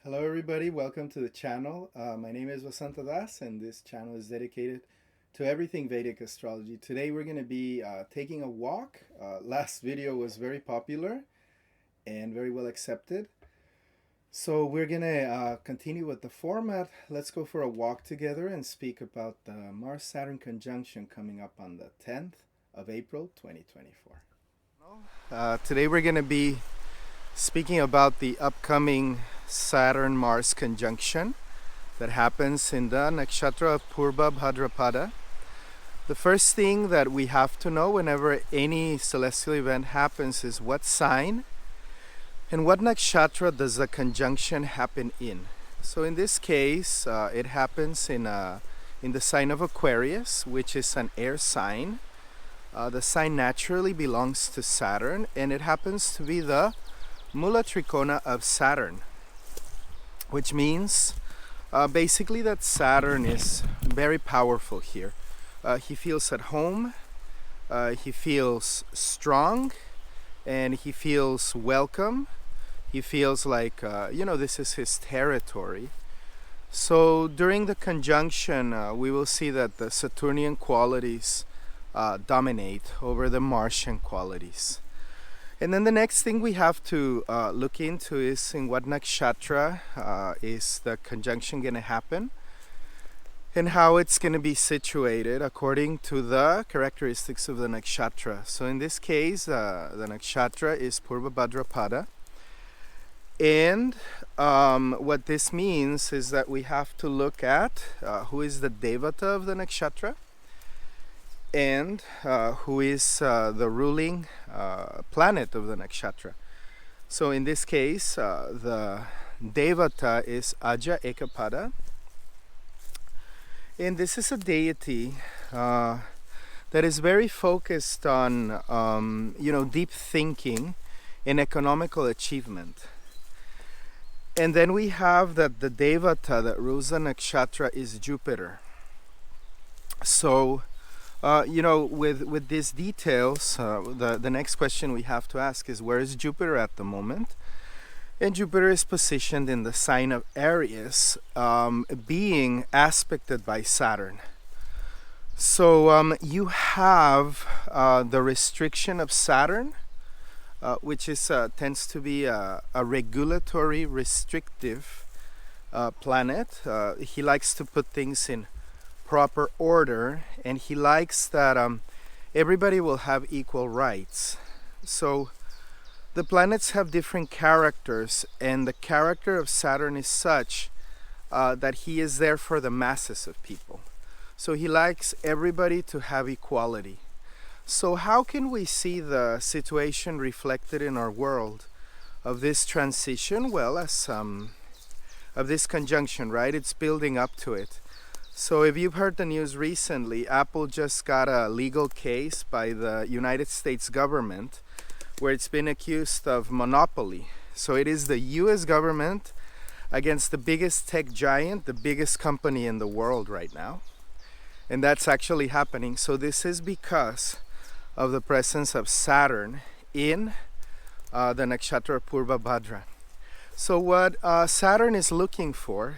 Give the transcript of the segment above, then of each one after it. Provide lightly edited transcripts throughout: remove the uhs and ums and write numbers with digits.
Hello everybody, welcome to the channel. My name is Vasanta and this channel is dedicated to everything Vedic astrology. Today we're going to be taking a walk. Last video was very popular and very well accepted. So we're going to continue with the format. Let's go for a walk together and speak about the Mars-Saturn conjunction coming up on the 10th of April 2024. Today we're going to be speaking about the upcoming Saturn-Mars conjunction that happens in the nakshatra of Purva Bhadra. The first thing that we have to know whenever any celestial event happens is what sign and what nakshatra does the conjunction happen in. So in this case, it happens in the sign of Aquarius, which is an air sign. The sign naturally belongs to Saturn, and it happens to be the Mula Trikona of Saturn, which means basically that Saturn is very powerful here. He feels at home, he feels strong, and he feels welcome. He feels like, this is his territory. So during the conjunction, we will see that the Saturnian qualities dominate over the Martian qualities. And then the next thing we have to look into is in what nakshatra is the conjunction going to happen and how it's going to be situated according to the characteristics of the nakshatra. So in this case, the nakshatra is Purva Bhadra. And what this means is that we have to look at who is the devata of the nakshatra and who is the ruling planet of the nakshatra. So in this case, the devata is Aja Ekapada, and this is a deity that is very focused on deep thinking and economical achievement. And then we have that the devata that rules the nakshatra is Jupiter. So with these details, the next question we have to ask is, where is Jupiter at the moment? And Jupiter is positioned in the sign of Aries, being aspected by Saturn. So you have the restriction of Saturn, which is tends to be a regulatory, restrictive planet. He likes to put things in proper order, and he likes that everybody will have equal rights. So the planets have different characters, and the character of Saturn is such that he is there for the masses of people. So he likes everybody to have equality. So how can we see the situation reflected in our world of this transition? Well, as of this conjunction, right? It's building up to it. So if you've heard the news recently, Apple just got a legal case by the United States government where it's been accused of monopoly. So it is the US government against the biggest tech giant, the biggest company in the world right now. And that's actually happening. So this is because of the presence of Saturn in the nakshatra Purva Bhadra. So what Saturn is looking for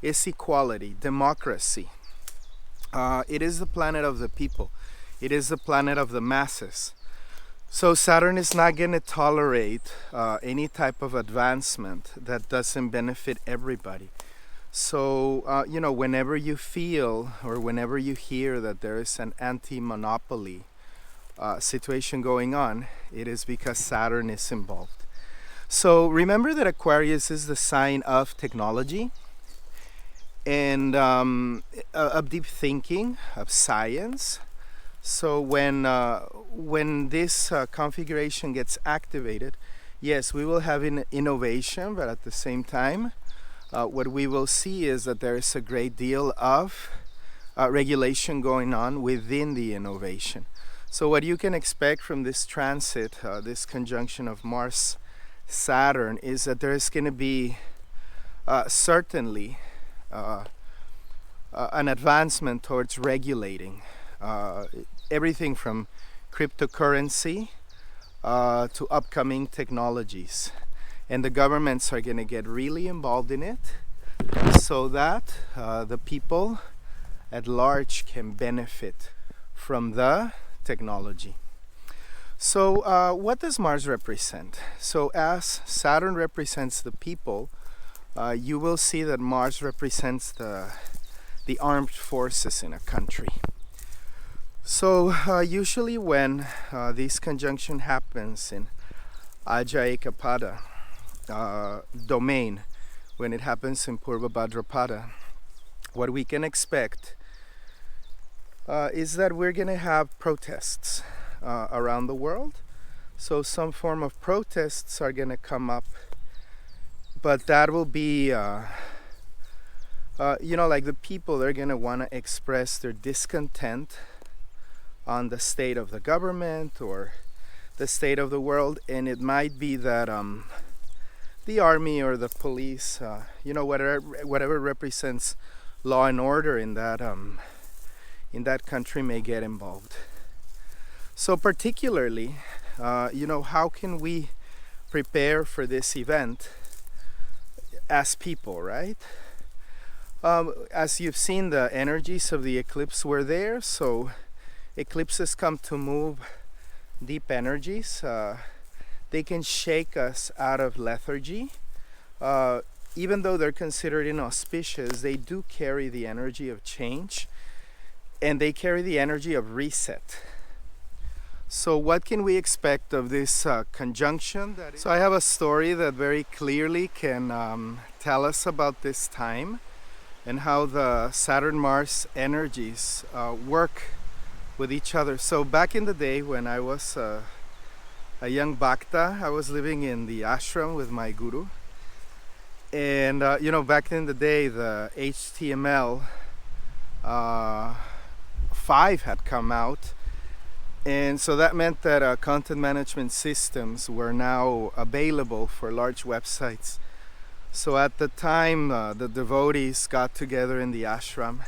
is equality, democracy. It is the planet of the people. It is the planet of the masses. So Saturn is not going to tolerate any type of advancement that doesn't benefit everybody. So, whenever you feel or whenever you hear that there is an anti-monopoly situation going on, it is because Saturn is involved. So remember that Aquarius is the sign of technology and of deep thinking, of science. So when this configuration gets activated, yes, we will have an innovation, but at the same time, what we will see is that there is a great deal of regulation going on within the innovation. So what you can expect from this transit, this conjunction of Mars-Saturn, is that there is going to be certainly an advancement towards regulating everything from cryptocurrency to upcoming technologies. and the governments are going to get really involved in it so that the people at large can benefit from the technology. So what does Mars represent? So as Saturn represents the people, you will see that Mars represents the armed forces in a country. So usually when this conjunction happens in Aja Ekapada domain, when it happens in Purva Bhadra, what we can expect is that we're going to have protests around the world. So some form of protests are going to come up, but that will be like the people, they're going to want to express their discontent on the state of the government or the state of the world, and it might be that the army or the police, whatever represents law and order in that country may get involved. So particularly, how can we prepare for this event as people, right? As you've seen, the energies of the eclipse were there, so eclipses come to move deep energies. They can shake us out of lethargy. Even though they're considered inauspicious, they do carry the energy of change, and they carry the energy of reset. So what can we expect of this conjunction? So I have a story that very clearly can tell us about this time and how the Saturn-Mars energies work with each other. So back in the day when I was a young bhakta, I was living in the ashram with my guru. And back in the day, the HTML5 had come out. And so that meant that content management systems were now available for large websites. So at the time, the devotees got together in the ashram.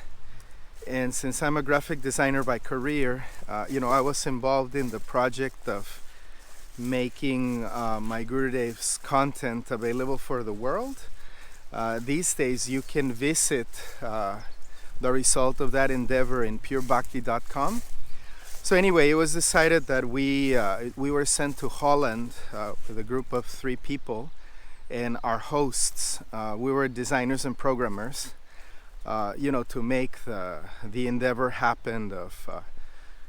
And since I'm a graphic designer by career, I was involved in the project of making my Gurudev's content available for the world. These days, you can visit the result of that endeavor in purebhakti.com. So anyway, it was decided that we were sent to Holland with a group of 3 people and our hosts. We were designers and programmers, to make the endeavor happen of,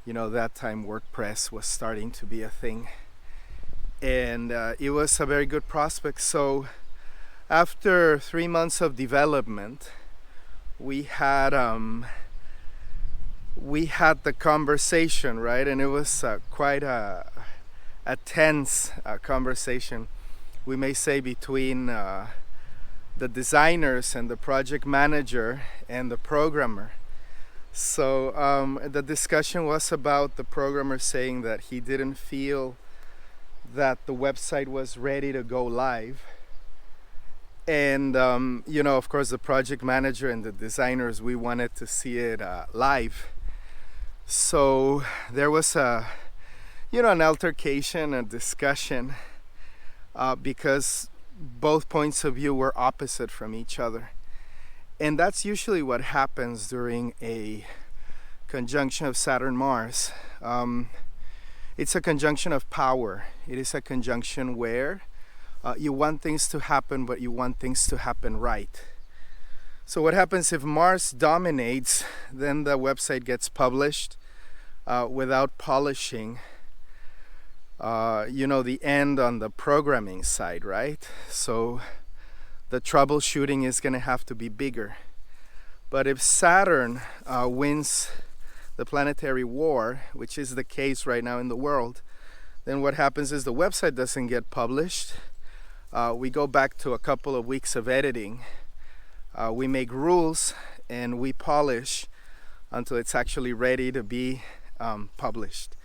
that time WordPress was starting to be a thing. And it was a very good prospect. So after 3 months of development, we had the conversation, right? And it was quite a tense conversation, we may say, between the designers and the project manager and the programmer. So the discussion was about the programmer saying that he didn't feel that the website was ready to go live. And, of course, the project manager and the designers, we wanted to see it live. So there was an altercation, a discussion, because both points of view were opposite from each other. And that's usually what happens during a conjunction of Saturn-Mars. It's a conjunction of power. It is a conjunction where you want things to happen, but you want things to happen right. So what happens if Mars dominates? Then the website gets published without polishing, the end on the programming side, right? So the troubleshooting is going to have to be bigger. But if Saturn wins the planetary war, which is the case right now in the world, then what happens is the website doesn't get published. We go back to a couple of weeks of editing. We make rules and we polish until it's actually ready to be published.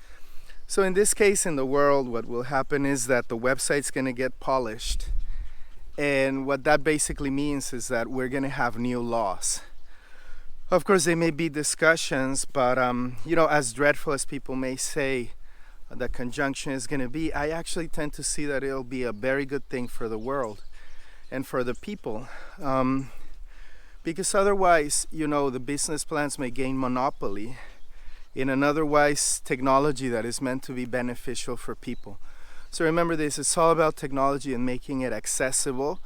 So in this case, in the world, what will happen is that the website's going to get polished. And what that basically means is that we're going to have new laws. Of course, there may be discussions, but as dreadful as people may say, the conjunction is going to be, I actually tend to see that it'll be a very good thing for the world and for the people. Because otherwise, the business plans may gain monopoly in an otherwise technology that is meant to be beneficial for people. So remember this, it's all about technology and making it accessible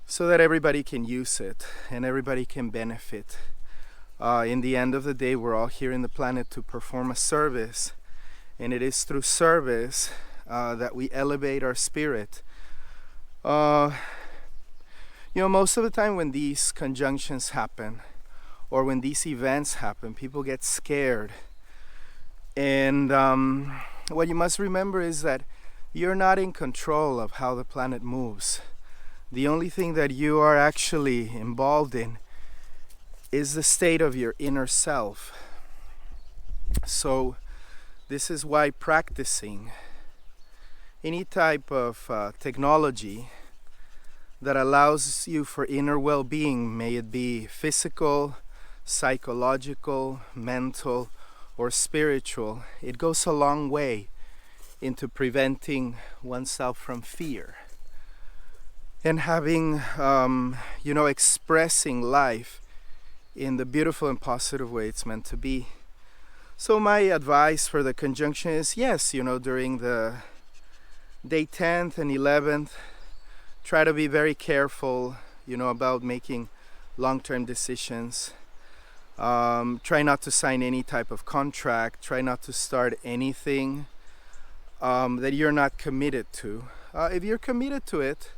so that everybody can use it and everybody can benefit. In the end of the day, we're all here in the planet to perform a service, and it is through service that we elevate our spirit. Most of the time when these conjunctions happen, or when these events happen, people get scared. And what you must remember is that you're not in control of how the planet moves. The only thing that you are actually involved in is the state of your inner self. So this is why practicing any type of technology that allows you for inner well-being, may it be physical, psychological, mental, or spiritual, it goes a long way into preventing oneself from fear and having, expressing life in the beautiful and positive way it's meant to be. So my advice for the conjunction is, yes, during the day 10th and 11th, try to be very careful, about making long-term decisions. Try not to sign any type of contract. Try not to start anything that you're not committed to. If you're committed to it,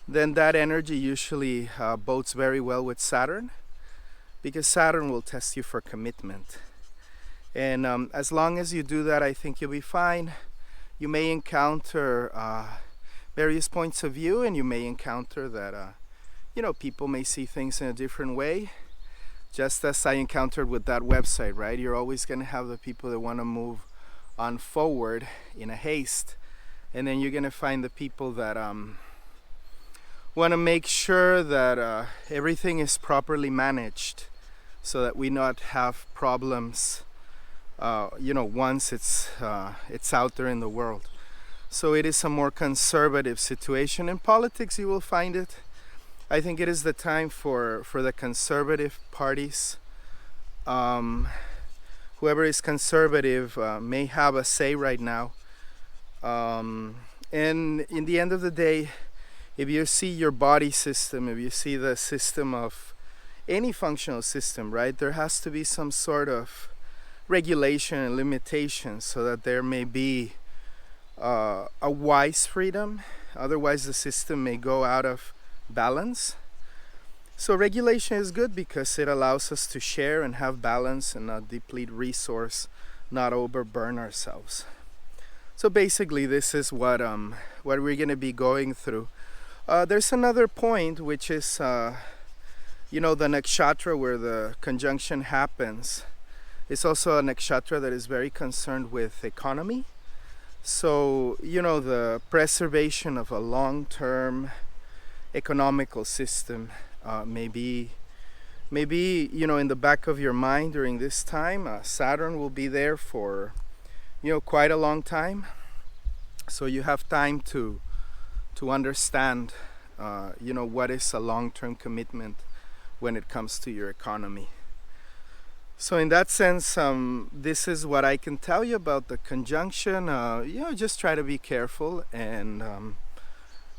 then that energy usually bodes very well with Saturn, because Saturn will test you for commitment. And as long as you do that, I think you'll be fine. You may encounter various points of view, and you may encounter that people may see things in a different way, just as I encountered with that website, right? You're always going to have the people that want to move on forward in a haste, and then you're going to find the people that want to make sure that everything is properly managed so that we not have problems once it's out there in the world. So it is a more conservative situation. In politics, you will find it. I think it is the time for the conservative parties. Whoever is conservative may have a say right now. And in the end of the day, if you see your body system, if you see the system of any functional system, right, there has to be some sort of regulation and limitation so that there may be a wise freedom. Otherwise the system may go out of balance. So regulation is good because it allows us to share and have balance and not deplete resource, not overburn ourselves. So basically this is what we're going to be going through. There's another point, which is the nakshatra where the conjunction happens. It's also a nakshatra that is very concerned with economy. So, the preservation of a long-term economical system may be, in the back of your mind during this time. Saturn will be there for, quite a long time. So you have time to understand, what is a long-term commitment when it comes to your economy. So in that sense, this is what I can tell you about the conjunction. Just try to be careful and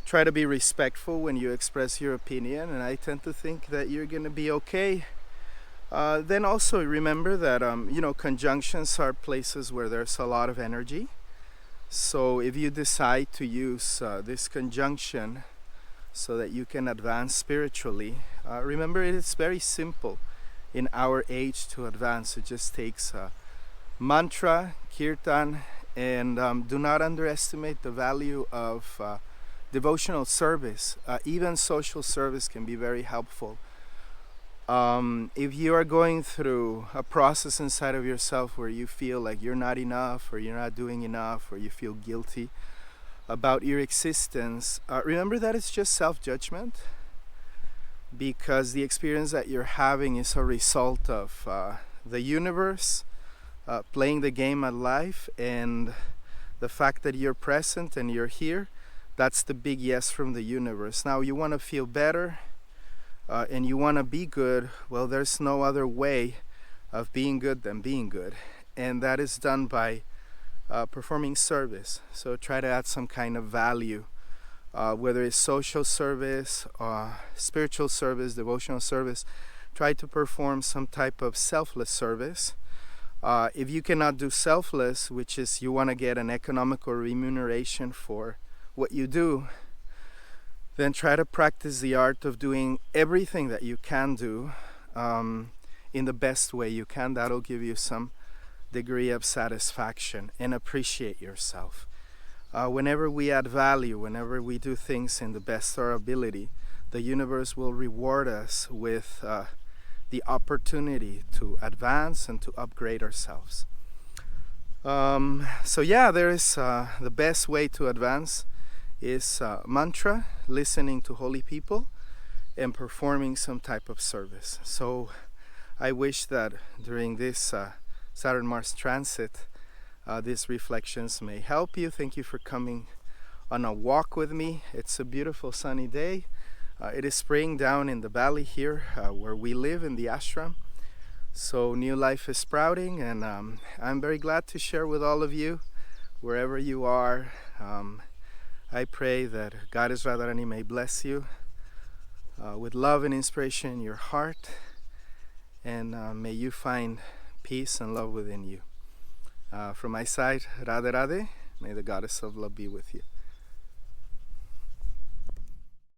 try to be respectful when you express your opinion, and I tend to think that you're going to be okay. Then also remember that conjunctions are places where there's a lot of energy. So if you decide to use this conjunction so that you can advance spiritually, remember it's very simple in our age to advance. It just takes mantra, kirtan, and do not underestimate the value of devotional service. Even social service can be very helpful. If you are going through a process inside of yourself where you feel like you're not enough, or you're not doing enough, or you feel guilty about your existence, remember that it's just self-judgment, because the experience that you're having is a result of the universe playing the game of life, and The fact that you're present and you're here, that's the big yes from the universe. Now you want to feel better and you want to be good. Well, there's no other way of being good than being good. And that is done by performing service. So try to add some kind of value, whether it's social service, spiritual service, devotional service. Try to perform some type of selfless service. If you cannot do selfless, which is you want to get an economical remuneration for what you do, then try to practice the art of doing everything that you can do in the best way you can. That'll give you some degree of satisfaction, and appreciate yourself. Whenever we add value, whenever we do things in the best of our ability, the universe will reward us with the opportunity to advance and to upgrade ourselves. So yeah, there is the best way to advance is mantra, listening to holy people, and performing some type of service. So I wish that during this Saturn-Mars transit, these reflections may help you. Thank you for coming on a walk with me. It's a beautiful sunny day. It is spring down in the valley here where we live in the ashram. So new life is sprouting, and I'm very glad to share with all of you wherever you are. I pray that Goddess Radharani may bless you with love and inspiration in your heart, and may you find peace and love within you. From my side, Radhe Radhe, may the Goddess of Love be with you.